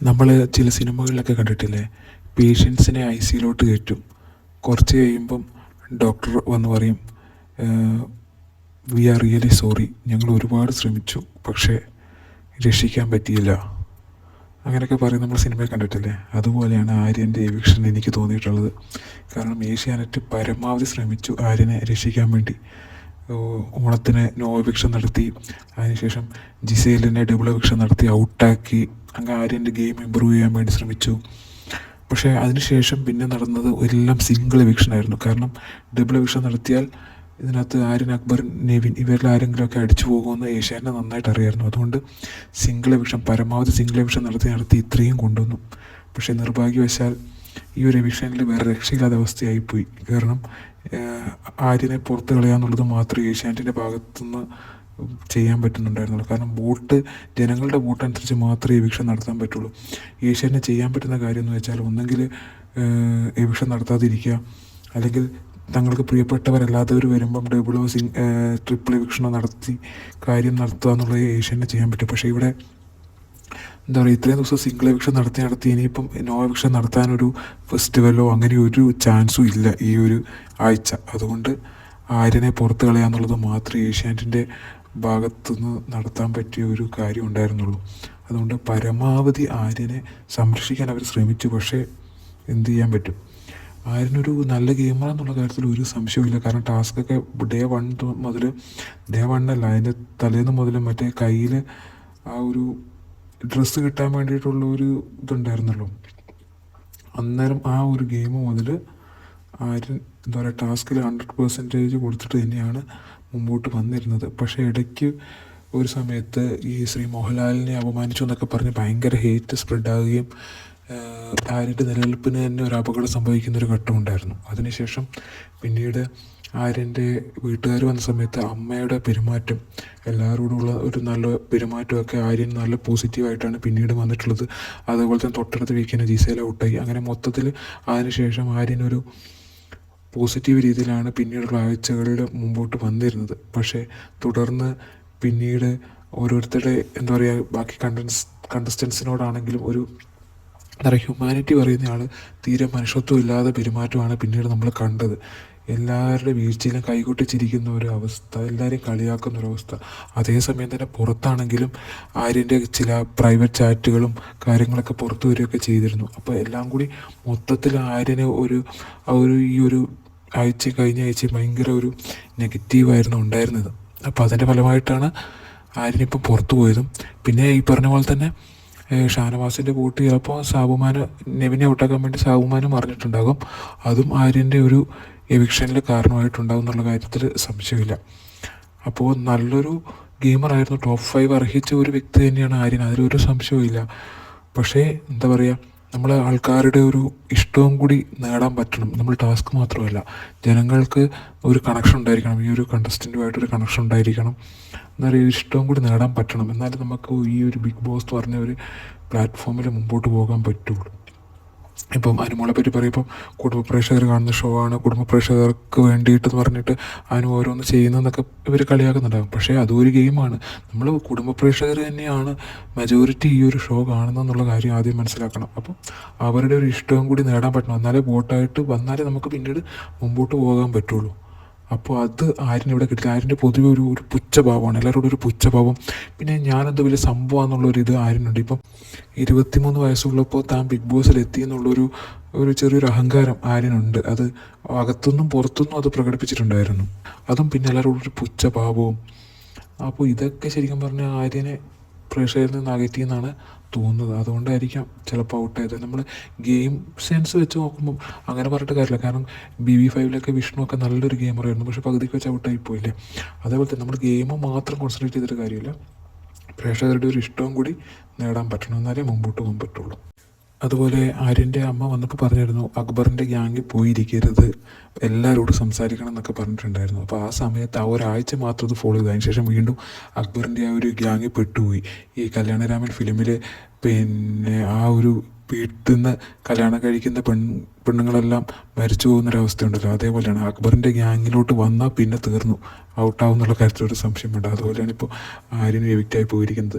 നമ്മൾ ചില സിനിമകളിലൊക്കെ കണ്ടിട്ടില്ലേ, പേഷ്യൻസിനെ ഐ സിയിലോട്ട് കയറ്റും. കുറച്ച് കഴിയുമ്പം ഡോക്ടർ വന്ന് പറയും, വി ആർ റിയലി സോറി, ഞങ്ങൾ ഒരുപാട് ശ്രമിച്ചു, പക്ഷേ രക്ഷിക്കാൻ പറ്റിയില്ല. അങ്ങനെയൊക്കെ പറയും നമ്മൾ സിനിമയിൽ കണ്ടിട്ടില്ലേ. അതുപോലെയാണ് ആര്യൻ്റെ എവിക്ഷൻ എനിക്ക് തോന്നിയിട്ടുള്ളത്. കാരണം ഏഷ്യാനെറ്റ് പരമാവധി ശ്രമിച്ചു ആര്യനെ രക്ഷിക്കാൻ വേണ്ടി. ഓണത്തിന് നോ എവിക്ഷൻ നടത്തി, അതിനുശേഷം ജിസേലിനെ ഡബിൾ എവിക്ഷൻ നടത്തി ഔട്ടാക്കി. അങ്ങനെ ആര്യൻ്റെ ഗെയിം ഇമ്പ്രൂവ് ചെയ്യാൻ വേണ്ടി ശ്രമിച്ചു. പക്ഷേ അതിനുശേഷം പിന്നെ നടന്നത് എല്ലാം സിംഗിൾ എവിക്ഷൻ ആയിരുന്നു. കാരണം ഡബിൾ എവിക്ഷൻ നടത്തിയാൽ ഇതിനകത്ത് ആര്യൻ, അക്ബർ, നെവിൻ ഇവരിൽ ആരെങ്കിലുമൊക്കെ അടിച്ചു പോകുമെന്ന് ഏഷ്യാനെ നന്നായിട്ട് അറിയായിരുന്നു. അതുകൊണ്ട് സിംഗിൾ എവിക്ഷൻ, പരമാവധി സിംഗിൾ എവിക്ഷൻ നടത്തി ഇത്രയും കൊണ്ടുവന്നു. പക്ഷേ നിർഭാഗ്യവശാൽ ഈ ഒരു എവിക്ഷനിൽ വേറെ രക്ഷയില്ലാത്ത അവസ്ഥയായിപ്പോയി. കാരണം ആര്യനെ പുറത്ത് കളയാന്നുള്ളത് മാത്രമേ ഏഷ്യാനെറ്റിൻ്റെ ഭാഗത്തുനിന്ന് ചെയ്യാൻ പറ്റുന്നുണ്ടായിരുന്നുള്ളൂ. കാരണം ജനങ്ങളുടെ വോട്ടനുസരിച്ച് മാത്രമേ എവിക്ഷൻ നടത്താൻ പറ്റുള്ളൂ. ഏഷ്യാനെ ചെയ്യാൻ പറ്റുന്ന കാര്യം എന്ന് വെച്ചാൽ ഒന്നെങ്കിൽ എവിക്ഷൻ നടത്താതിരിക്കുക, അല്ലെങ്കിൽ തങ്ങൾക്ക് പ്രിയപ്പെട്ടവരല്ലാത്തവർ വരുമ്പം ഡബിളോ ട്രിപ്പിൾ എവിക്ഷനോ നടത്തി കാര്യം നടത്തുക എന്നുള്ളത് ഏഷ്യാനെ ചെയ്യാൻ പറ്റും. പക്ഷേ ഇവിടെ എന്താ പറയുക, ഇത്രയും ദിവസം സിംഗിൾ എവിക്ഷൻ നടത്തി ഇനിയിപ്പം നോ എവിക്ഷൻ നടത്താനൊരു ഫെസ്റ്റിവലോ അങ്ങനെ ഒരു ചാൻസും ഇല്ല ഈ ഒരു ആഴ്ച. അതുകൊണ്ട് ആര്യനെ പുറത്ത് കളയാന്നുള്ളത് മാത്രമേ ഏഷ്യാനെറ്റിൻ്റെ ഭാഗത്തുനിന്ന് നടത്താൻ പറ്റിയ ഒരു കാര്യം ഉണ്ടായിരുന്നുള്ളൂ. അതുകൊണ്ട് പരമാവധി ആര്യനെ സംരക്ഷിക്കാൻ അവർ ശ്രമിച്ചു. പക്ഷേ എന്ത് ചെയ്യാൻ പറ്റും, ആര്യനൊരു നല്ല ഗെയിമറാന്നുള്ള കാര്യത്തിൽ ഒരു സംശയമില്ല. കാരണം ടാസ്കൊക്കെ ഡേ 1 അല്ല, അതിൻ്റെ തലേന്ന് മുതൽ മറ്റേ കയ്യിൽ ആ ഒരു ഡ്രസ്സ് കിട്ടാൻ വേണ്ടിയിട്ടുള്ള ഒരു ഇതുണ്ടായിരുന്നല്ലോ. അന്നേരം ആ ഒരു ഗെയിം മുതൽ ആര്യൻ എന്താ പറയുക, ടാസ്കിൽ 100% കൊടുത്തിട്ട് തന്നെയാണ് മുമ്പോട്ട് വന്നിരുന്നത്. പക്ഷേ ഇടയ്ക്ക് ഒരു സമയത്ത് ഈ ശ്രീ മോഹൻലാലിനെ അപമാനിച്ചു എന്നൊക്കെ പറഞ്ഞ് ഭയങ്കര ഹേറ്റ് സ്പ്രെഡാകുകയും ആര്യൻ്റെ നിലനിൽപ്പിന് തന്നെ ഒരു അപകടം സംഭവിക്കുന്നൊരു ഘട്ടമുണ്ടായിരുന്നു. അതിനുശേഷം പിന്നീട് ആര്യൻ്റെ വീട്ടുകാർ വന്ന സമയത്ത് അമ്മയുടെ പെരുമാറ്റം, എല്ലാവരോടുള്ള ഒരു നല്ല പെരുമാറ്റമൊക്കെ ആര്യൻ നല്ല പോസിറ്റീവായിട്ടാണ് പിന്നീട് വന്നിട്ടുള്ളത്. അതുപോലെ തന്നെ തൊട്ടടുത്ത് വീക്കിന് ജിസേൽ ഔട്ടായി. അങ്ങനെ മൊത്തത്തിൽ അതിനുശേഷം ആര്യനൊരു പോസിറ്റീവ് രീതിയിലാണ് പിന്നീടുള്ള ആഴ്ചകളിൽ മുമ്പോട്ട് വന്നിരുന്നത്. പക്ഷേ തുടർന്ന് പിന്നീട് ഓരോരുത്തരുടെ എന്താ പറയുക, ബാക്കി കണ്ടസ്റ്റൻസിനോടാണെങ്കിലും ഒരു എന്താ പറയുക, ഹ്യൂമാനിറ്റി പറയുന്ന ആൾ തീരെ മനുഷ്യത്വം ഇല്ലാതെ പെരുമാറ്റമാണ് പിന്നീട് നമ്മൾ കണ്ടത്. എല്ലാവരുടെ വീഴ്ചയിലും കൈകൊട്ടിച്ചിരിക്കുന്ന ഒരു അവസ്ഥ, എല്ലാവരെയും കളിയാക്കുന്ന ഒരവസ്ഥ. അതേസമയം തന്നെ പുറത്താണെങ്കിലും ആര്യൻ്റെ ചില പ്രൈവറ്റ് ചാറ്റുകളും കാര്യങ്ങളൊക്കെ പുറത്തു വരികയൊക്കെ ചെയ്തിരുന്നു. അപ്പോൾ എല്ലാം കൂടി മൊത്തത്തിൽ ആര്യന് ഈ ഒരു കഴിഞ്ഞ ആഴ്ച ഭയങ്കര ഒരു നെഗറ്റീവായിരുന്നു ഉണ്ടായിരുന്നത്. അപ്പോൾ അതിൻ്റെ ഫലമായിട്ടാണ് ആര്യനിപ്പം പുറത്തു പോയതും. പിന്നെ ഈ പറഞ്ഞ പോലെ തന്നെ ഷാനവാസിൻ്റെ കൂട്ട് ചിലപ്പോൾ നെവിനെ ഔട്ടാക്കാൻ വേണ്ടി സാബുമാനും അറിഞ്ഞിട്ടുണ്ടാകും. അതും ആര്യൻ്റെ ഒരു എവിക്ഷനിൽ കാരണമായിട്ടുണ്ടാകും എന്നുള്ള കാര്യത്തിൽ സംശയമില്ല. അപ്പോൾ നല്ലൊരു ഗെയിമറായിരുന്നു, ടോപ്പ് 5 അർഹിച്ച ഒരു വ്യക്തി തന്നെയാണ് ആര്യൻ, അതിലൊരു സംശയവുമില്ല. പക്ഷേ എന്താ പറയുക, നമ്മൾ ആൾക്കാരുടെ ഒരു ഇഷ്ടവും കൂടി നേടാൻ പറ്റണം. നമ്മൾ ടാസ്ക് മാത്രമല്ല, ജനങ്ങൾക്ക് ഒരു കണക്ഷൻ ഉണ്ടായിരിക്കണം, ഈ ഒരു കണ്ടസ്റ്റൻറ്റുമായിട്ടൊരു കണക്ഷൻ ഉണ്ടായിരിക്കണം. എന്താ പറയുക, ഇഷ്ടവും കൂടി നേടാൻ പറ്റണം. എന്നാലും നമുക്ക് ഈ ഒരു ബിഗ് ബോസ് എന്ന് പറഞ്ഞ ഒരു പ്ലാറ്റ്ഫോമിൽ മുമ്പോട്ട് പോകാൻ പറ്റുള്ളൂ. ഇപ്പം അനുമോളെ പറ്റി പറയുമ്പം കുടുംബ പ്രേക്ഷകർ കാണുന്ന ഷോ ആണ്, കുടുംബ പ്രേക്ഷകർക്ക് വേണ്ടിയിട്ടെന്ന് പറഞ്ഞിട്ട് അതിന് ഓരോന്ന് ചെയ്യുന്നതെന്നൊക്കെ ഇവർ കളിയാക്കുന്നുണ്ടാകും. പക്ഷേ അതും ഒരു ഗെയിമാണ്. നമ്മൾ കുടുംബ പ്രേക്ഷകർ തന്നെയാണ് മെജോറിറ്റി ഈ ഒരു ഷോ കാണുന്നതെന്നുള്ള കാര്യം ആദ്യം മനസ്സിലാക്കണം. അപ്പം അവരുടെ ഒരു ഇഷ്ടവും കൂടി നേടാൻ പറ്റണം. എന്നാലേ വോട്ടായിട്ട് വന്നാലേ നമുക്ക് പിന്നീട് മുമ്പോട്ട് പോകാൻ പറ്റുള്ളൂ. അപ്പോൾ അത് ആര്യന് ഇവിടെ കിട്ടില്ല. ആര്യൻ്റെ പൊതുവെ ഒരു പുച്ഛഭാവമാണ്, എല്ലാവരോടും ഒരു പുച്ഛഭാവം. പിന്നെ ഞാനെന്ത് വലിയ സംഭവമാണെന്നുള്ളൊരിത് ആര്യനുണ്ട്. ഇപ്പം 23 വയസ്സുള്ളപ്പോൾ താൻ ബിഗ് ബോസിൽ എത്തി എന്നുള്ളൊരു ചെറിയൊരു അഹങ്കാരം ആര്യനുണ്ട്. അത് അകത്തുനിന്നും പുറത്തുനിന്നും അത് പ്രകടിപ്പിച്ചിട്ടുണ്ടായിരുന്നു. അതും പിന്നെ എല്ലാവരോടും ഒരു പുച്ഛഭാവവും. അപ്പോൾ ഇതൊക്കെ ശരിക്കും പറഞ്ഞാൽ ആര്യനെ പ്രേക്ഷകരിൽ നിന്ന് അകറ്റിയെന്നാണ് തോന്നുന്നത്. അതുകൊണ്ടായിരിക്കാം ചിലപ്പോൾ ഔട്ടായത്. നമ്മൾ ഗെയിം സെൻസ് വെച്ച് നോക്കുമ്പം അങ്ങനെ പറഞ്ഞിട്ട് കാര്യമില്ല. കാരണം BB5 വിഷ്ണു ഒക്കെ നല്ലൊരു ഗെയിമറായിരുന്നു, പക്ഷേ പകുതിക്ക് വെച്ച് ഔട്ടായി പോയില്ലേ. അതേപോലെ തന്നെ നമ്മൾ ഗെയിം മാത്രം കോൺസെൻട്രേറ്റ് ചെയ്തിട്ട് കാര്യമില്ല, പ്രേക്ഷകരുടെ ഒരു ഇഷ്ടവും കൂടി നേടാൻ പറ്റണം, എന്നാലേ മുമ്പോട്ട് പോകാൻ പറ്റുള്ളൂ. അതുപോലെ ആര്യൻ്റെ അമ്മ വന്നപ്പോൾ പറഞ്ഞിരുന്നു, അക്ബറിൻ്റെ ഗ്യാങ്ങിൽ പോയിരിക്കരുത്, എല്ലാവരോടും സംസാരിക്കണം എന്നൊക്കെ പറഞ്ഞിട്ടുണ്ടായിരുന്നു. അപ്പോൾ ആ സമയത്ത് ആ ഒരാഴ്ച മാത്രം അത് ഫോളോ ചെയ്തു. അതിനുശേഷം വീണ്ടും അക്ബറിൻ്റെ ആ ഒരു ഗ്യാങ്ങിൽ പെട്ടുപോയി. ഈ കല്യാണരാമൻ ഫിലിമിൽ പിന്നെ ആ ഒരു വീട്ടിൽ നിന്ന് കല്യാണം കഴിക്കുന്ന പെണ്ണുങ്ങളെല്ലാം മരിച്ചു പോകുന്നൊരവസ്ഥയുണ്ടല്ലോ, അതേപോലെയാണ് അക്ബറിൻ്റെ ഗ്യാങ്ങിലോട്ട് വന്നാൽ പിന്നെ തീർന്നു, ഔട്ടാവും എന്നുള്ള കാര്യത്തിലൊരു സംശയം വേണ്ട. അതുപോലെയാണ് ഇപ്പോൾ ആര്യന് എവിക്റ്റായി പോയിരിക്കുന്നത്.